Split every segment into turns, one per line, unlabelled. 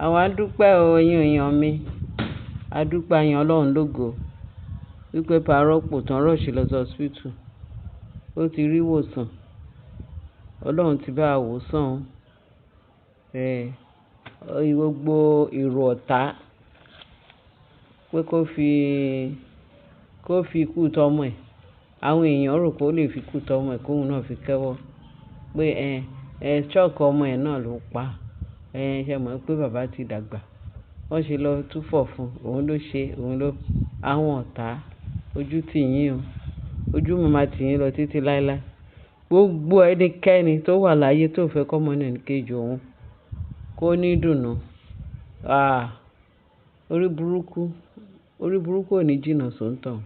Àwa dúpẹ́ o, ẹ̀yin èèyàn mi. A dúpẹ́ a yin Ọlọ́run lógo wípé Parọ́pò tán rush lọ sí hospital. Ó ti rí ìwòsàn. Ọlọ́run ti bá a wò sàn. Gbogbo èrò ọ̀tá pé kó fi ikú tọmọ ẹ̀. Àwọn èèyàn rò pé ó lè fi ikú tọmọ ẹ̀ kóhun náà fi kẹ́wọ́. Pé ṣọ́ọ̀kì ọmọ ẹ̀ náà ló pa. Ṣé mọ̀ pé bàbá ti dàgbà. Wọ́n ṣe lọ túfọ̀ fún òun ló ṣe àwọn ọ̀tá ojú tì yín o. Ojú mi máa tì yín lọ títí láéláé. Gbogbo ẹnikẹ́ni tó wà láyé tó fẹ́ kọ́mọ náà ní kejì òun kó ní ìdùnnú. Orí burúkú ò ní jìnnà sóńtọ̀.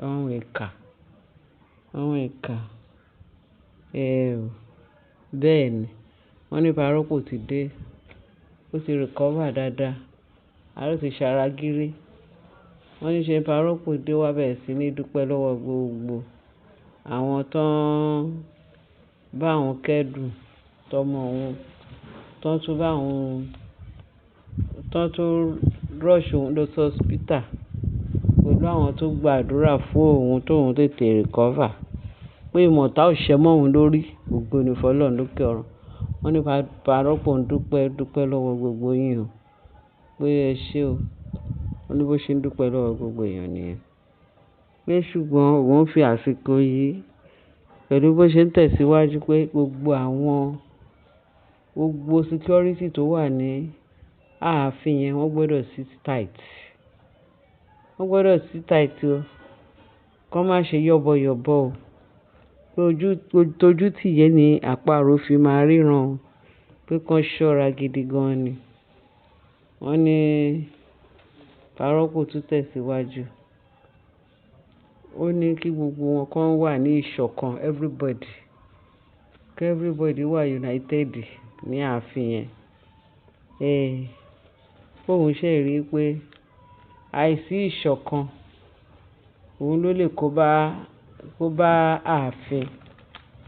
Àwọn ìkà. Bẹ́ẹ̀ ni wọ́n ní Parọ́pò ti dé. Ó ti recover dáadáa. Ara ti ṣara gírí. Wọ́n ní ṣe Parọ́pò dé wá bẹ̀rẹ̀ sí ní dúpẹ́ lọ́wọ́ gbogbo àwọn tó ń bá òun kẹ́dùn tọmọ òun, tó tún rush òun lọ sí hospital pẹ̀lú àwọn tó gba àdúrà fún òun tóun tètè recover. Pé ìmọ̀ta ò ṣẹ́ mọ́ òun lórí. Ògo ni f'Ọlọ́run lókè ọ̀run. Wọ́n ní Parọ́pò ń dúpẹ́ lọ́wọ́ gbogbo yín o. Pé ẹ ṣé o. Wọ́n ní bó ṣe ń dúpẹ́ lọ́wọ́ gbogbo èèyàn nìyẹn. Pé ṣùgbọ́n òun fi àsìkò yìí pẹ̀lú bó ṣe ń tẹ̀síwájú pé gbogbo security tó wà ní ààfin yẹn wọ́n gbọ́dọ̀ sit tight. Wọ́n gbọ́dọ̀ sit tight o. Kọ́ má ṣe yọ̀bọ̀yọ̀bọ̀ o. Tójú tì yẹn ni àparò fi máa ríran o. Pé kán ṣọ́ra gidi gan ni. Wọ́n ní Parọ́pò tún tẹ̀síwájú. Ó ní kí gbogbo wọn kan wà ní ìṣọ̀kan everybody. Kí everybody wà united ní ààfin yẹn. Kóhun ṣe rí pé àìsí ìṣọ̀kan òun ló lè kó bá ààfin.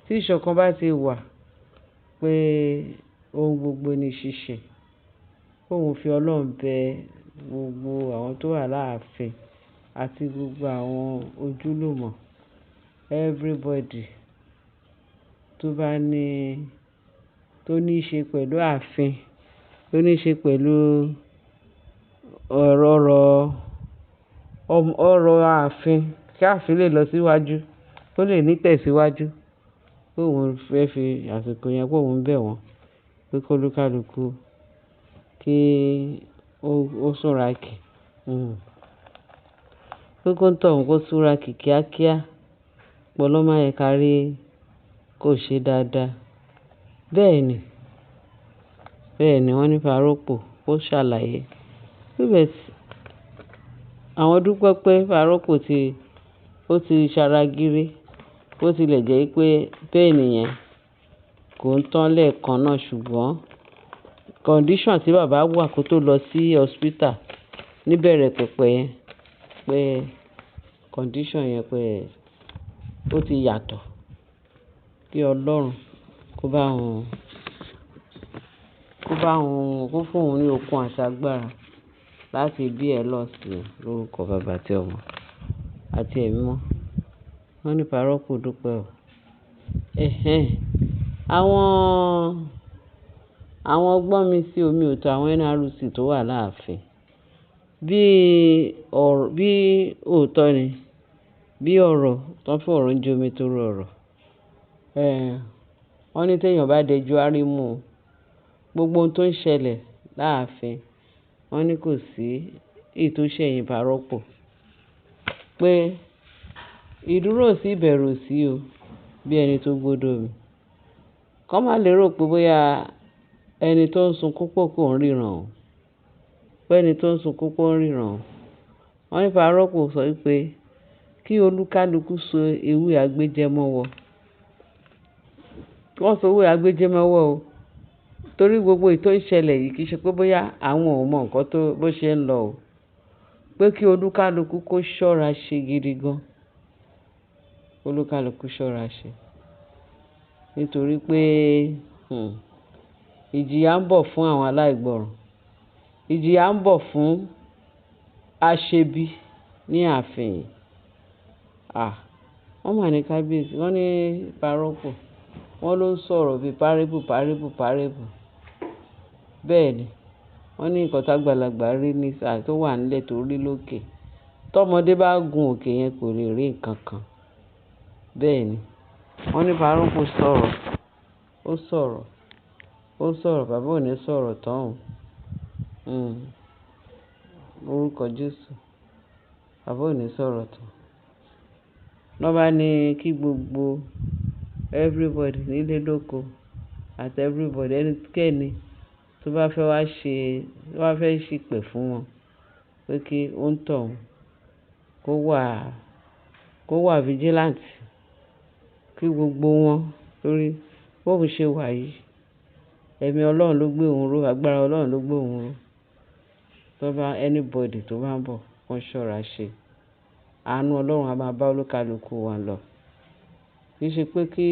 Tí ìṣọ̀kan bá ti wà pé ohun gbogbo ní ṣíṣe. Kóhun fi Ọlọ́run bẹ gbogbo àwọn tó wà láàfin àti gbogbo àwọn ojúlùmọ̀ everybody tó ní í ṣe pẹ̀lú ààfin, tó ní í ṣe pẹ̀lú ọ̀rọ̀ ààfin kí ààfin lè lọ síwájú, kó lè ní tẹ̀síwájú. Kóhun fẹ́ fi àsìkò yẹn kóhun bẹ̀ wọ́n pé kó olúkálùkù kí ó súnrakì. Pé kó ń tọ̀hún kó súnrakì kíákíá. Ọlọ́run má jẹ́ ká rí kó ṣe dáadáa. Bẹ́ẹ̀ ni wọ́n ní Parọ́pò ó ṣàlàyé. Àwọn dúpẹ́ pé Parọ́pò ó ti ṣara gírí. Bó tilẹ̀ jẹ́ pé pain yẹn kò ń tán lẹ́ẹ̀kan náà ṣùgbọ́n condition tí bàbá wà kó tó lọ sí hospital níbẹ̀rẹ̀ pẹ̀pẹ̀ yẹn pé condition yẹn pé ó ti yàtọ̀. Kí Ọlọ́run kó fún òun ní okun àti agbára láti bí ẹ lọ sí lórúkọ Baba àti Ọmọ àti Ẹ̀mí Mímọ́. Wọ́n ní Parọ́pò dúpẹ́ o. Àwọn gbọ́n mi sí omi ò tó àwọn NRC tó wà láàfin. Bí òótọ́ ni, bí ọ̀rọ̀ tó ń fọ̀rọ̀ ń jomi torí ọ̀rọ̀. Wọ́n ní téèyàn bá dẹjú árímú o. Gbogbo ohun tó ń ṣẹlẹ̀ láàfin, wọ́n ní kò sí èyí tó ṣẹ̀yìn Parọ́pò. Pé ìdúró sí ìbẹ̀rù sí o bí ẹni tó gbọ́dọ̀ mi. Kọ́ má lè rò pé bóyá ẹni tó ń sunkún pọ̀ kò ń ríran o. Pé ẹni tó ń sunkún pọ̀ ń ríran o. Wọ́n ní Parọ́pò sọ wípé kí olúkálùkù so ewé agbéjẹ́mọ́wọ́. Wọ́n so ewé agbéjẹ́mọ́wọ́ o. Torí gbogbo èyí tó ń ṣẹlẹ̀ yìí kì í ṣe pé bóyá àwọn ò mọ nǹkan bó ṣe ń lọ o. Pé kí olúkálùkù kó ṣọ́ra ṣe gidi gan. Olúkálùkù ṣọ́ra ṣe. Nítorí pé ìjìyà ń bọ̀ fún àwọn aláìgbọràn, ìjìyà ń bọ̀ fún aṣebi ní ààfin yìí. Wọ́n mà ní kábíyèsí, wọ́n ní parọ́pò, wọ́n ló ń sọ̀rọ̀ bíi párébù. Bẹ́ẹ̀ ni, wọ́n ní nǹkan tágbàlagbà rí ní tó wà nílẹ̀ tó rí lókè. Tọ́mọdé bá gun òkè yẹn kò lè rí nǹkan kan. Bẹ́ẹ̀ ni, wọ́n ní parọ́pò sọ̀rọ̀, ó sọ̀rọ̀, bàbá ò ní sọ̀rọ̀ tán o. Orúkọ Jésù, bàbá ò ní sọ̀rọ̀ tán. Wọ́n bá ní kí gbogbo everybody nílé lóko àti everybody ẹnikẹ́ni tó bá fẹ́ ṣìpẹ̀ fún wọn pé kí ó ń tọ̀ kó wà vigilant, kí gbogbo wọn torí bóun ṣe wà yìí, ẹ̀mí Ọlọ́run ló gbé òun ró, agbára Ọlọ́run ló gbé òun ró. Anybody tó bá ń bọ̀ kó ṣọ́ra ṣe. Àánú Ọlọ́run á máa bá olúkálùkù wa lọ. Kì í ṣe pé kí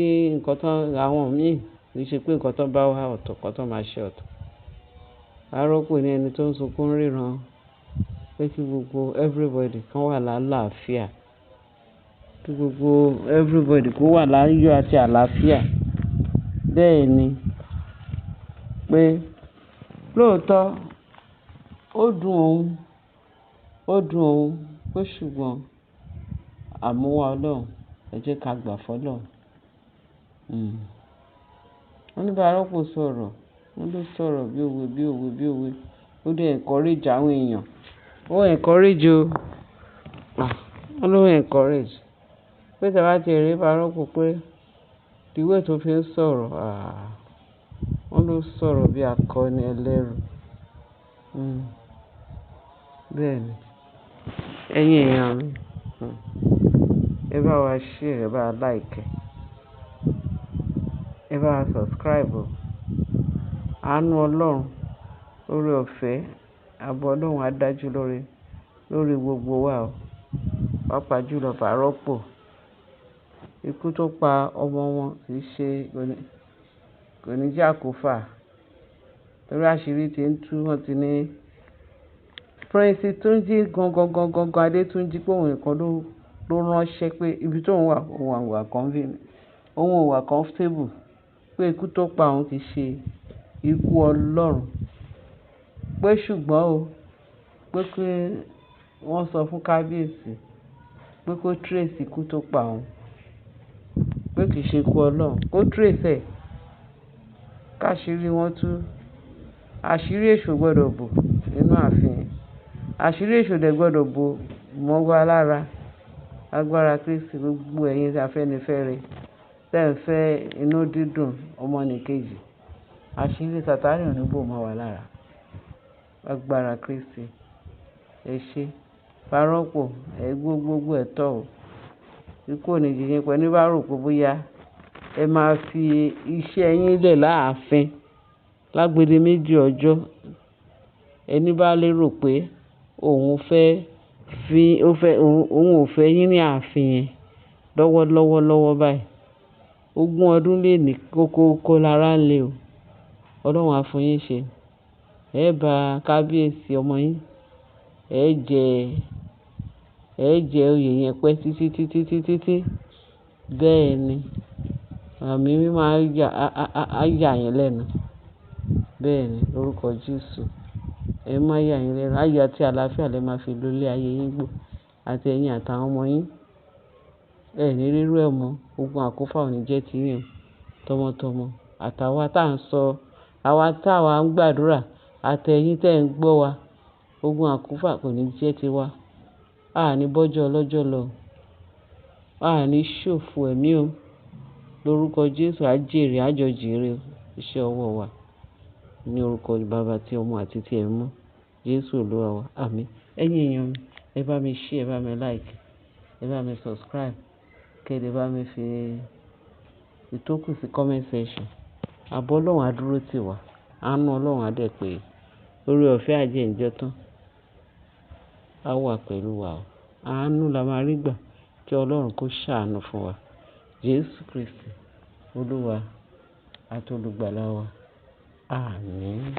àwọn míì, kì í ṣe pé nǹkan tán bá wá ọ̀tọ̀ kan tán máa ṣe ọ̀tọ̀. Parọ́pò ní ẹni tó ń sunkún ríran pé kí gbogbo everybody kan wà lálàáfíà. Kí gbogbo everybody kó wà láyọ̀ àti àlàáfíà. Bẹ́ẹ̀ ni pé lóòótọ́ ó dùn òun pé ṣùgbọ́n àmúwá Ọlọ́run, ẹ jẹ́ ká gbà fọ́lọ́run. Wọ́n ní parọ́pò sọ̀rọ̀, wọ́n ló sọ̀rọ̀ bí òwe. Ó dẹ̀ encourage àwọn èèyàn. Ó encourage o. Wọ́n ló encourage. Pé tí a bá ti rí parọ́pò pé the way tó fi ń sọ̀rọ̀, wọ́n ló sọ̀rọ̀ bí akọni ẹlẹ́rù. Bẹ́ẹ̀ ni, ẹ̀yin èèyàn mi, ẹ bá wa share, ẹ bá wa like, ẹ bá wa subscribe o. Àánú Ọlọ́run, oore ọ̀fẹ́, ààbò Ọlọ́run á dájú lórí gbogbo wa o. Pàápàá jùlọ parọ́pò. Ikú tó pa ọmọ wọn kò ní jẹ́ àkúfà. Torí àṣírí ti ń tú, wọ́n ti ní Prince Túnjí gangan Adétúnjí pé òun nìkan ló ránṣẹ́ pé ibi tóun wà òun ò wà comfortable, pé ikú tó pa òun kì í ṣe ikú Ọlọ́run. Pé ṣùgbọ́n o, pé kí wọ́n sọ fún kábíyèsí pé kó trace ikú tó pa òun, pé kì í ṣe ikú Ọlọ́run, kó trace ẹ̀, káṣírí wọn tú. Àṣírí èṣù gbọ́dọ̀ bò nínú ààfin. Àṣírí èṣù dẹ̀ gbọ́dọ̀ bò mọ́ wa lára. Agbára Kristi, gbogbo ẹ̀yin Afẹ́nifẹ́re tẹ́ ń fẹ́ inú dídùn ọmọnìkejì. Àṣírí Sátánì ò ní bò mọ́ wa lára. Agbára Kristi, ẹ ṣé. Parọ́pò, ẹ gbogbo ẹ̀tọ́ o. Ikú ò ní jẹ yín pẹ́. Ní bá rò pé bóyá ẹ máa fi iṣẹ́ yín lẹ̀ láàfin lágbede méjì ọjọ́. Ẹni bá lérò pé òun ò fẹ́ yín ní ààfin yẹn lọ́wọ́ báyìí. 20 ọdún lè ní kókó lára ń le o. Ọlọ́run á fún yín ṣe. Ẹ bá kábíyèsí ọmọ yín, ẹ jẹ oyè yẹn pẹ́ títí. Bẹ́ẹ̀ ni, àmì mi máa yà yín lẹ́nu. Bẹ́ẹ̀ ni, lórúkọ Jésù. Ẹ má yà yín lẹ́nu. Ayọ̀ àti àlàáfíà lẹ máa fi lólé ayé yín gbò. Àti ẹ̀yin àtàwọn ọmọ yín. Ẹ ní rírú ẹ̀ mọ́. Ogun àkúfà ò ní jẹ́ tiyín o. Tọmọtọmọ. Àtàwa táwa ń gbàdúrà. Àtẹ̀yin tẹ́ ń gbọ́ wa. Ogun àkúfà kò ní jẹ́ tiwa. A ní bọ́jọ́ ọlọ́jọ́ lọ. A ní ṣòfò ẹ̀mí o. Lórúkọ Jésù, á jèrè, á jọ jèrè iṣẹ́ ọwọ́ wa. Ní orúkọ Baba tí Ọmọ àti tí Ẹ̀mí Mímọ́. Jésù Olúwa wa. Àmín. Ẹ̀yin èèyàn mi, ẹ bá mi share, ẹ bá mi like, ẹ bá mi subscribe. Kẹ́dẹ̀ bá mi fi ìtókù sí comment section. Ààbò Ọlọ́run á dúró tì wá. Àánú Ọlọ́run á dẹ̀ pé oore ọ̀fẹ́ àjíǹde tán á wà pẹ̀lú wa o. Àánú la máa rí gbà kí Ọlọ́run kó ṣàánú fún wa. Jésù Kristi, Olúwa àti olùgbàlà wa. Àmín.